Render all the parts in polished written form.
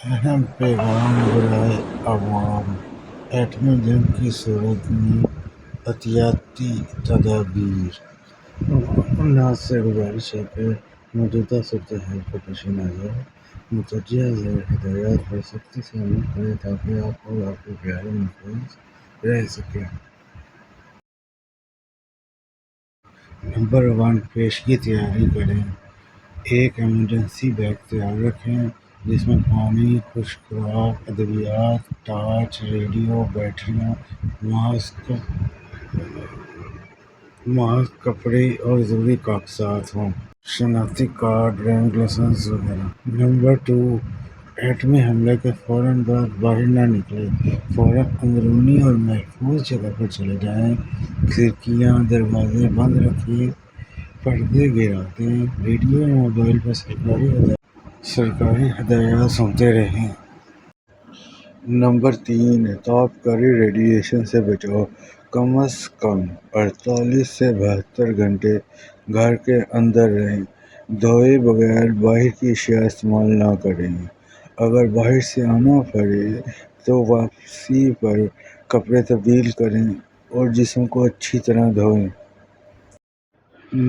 اہم پیغام برائے عوام: ایٹمی جنگ کی صورت میں احتیاطی تدابیر۔ عوام سے گزارش ہے کہ موجودہ صورتحال کے پیش نظر متوجہ ذیل ہدایات پر سختی سے عمل کریں تاکہ آپ اور آپ کے پیارے محفوظ رہ سکیں۔ نمبر 1: پیشگی تیاری کریں۔ ایک ایمرجنسی بیگ تیار رکھیں جس میں پانی، خشک خوراک، ادویات، ٹارچ، ریڈیو، بیٹریاں، ماسک، کپڑے اور ضروری کاغذات ہوں۔ شناختی کارڈ، ڈرائیونگ لائسنس وغیرہ۔ نمبر 2: ایٹمی حملے کے فوراً بعد باہر نہ نکلیں۔ فوراً اندرونی اور محفوظ جگہ پر چلے جائیں۔ کھڑکیاں، دروازے بند رکھیں، پردے گرا دیں۔ ریڈیو یا موبائل پر سرکاری ہدایات سنتے رہیں۔ نمبر 3: تاب کاری ریڈیئیشن سے بچاؤ۔ کم از کم 48 سے 72 گھنٹے گھر کے اندر رہیں۔ دھوئے بغیر باہر کی اشیاء استعمال نہ کریں۔ اگر باہر سے آنا پڑے تو واپسی پر کپڑے تبدیل کریں اور جسم کو اچھی طرح دھوئیں۔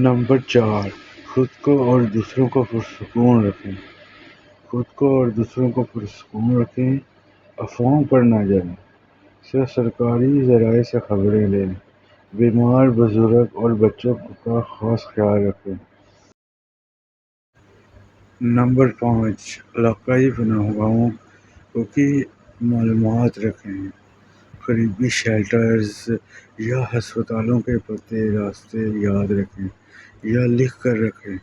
نمبر 4: خود کو اور دوسروں کو پرسکون رکھیں۔ افواہوں پر نہ جائیں۔ صرف سرکاری ذرائع سے خبریں لیں۔ بیمار، بزرگ اور بچوں کا خاص خیال رکھیں۔ نمبر 5: علاقائی پناہ گاہوں کی معلومات رکھیں۔ قریبی شیلٹرز یا ہسپتالوں کے پتے، راستے یاد رکھیں یا لکھ کر رکھیں۔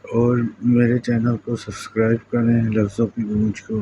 اور میرے چینل کو سبسکرائب کریں، لفظوں کی گونج کو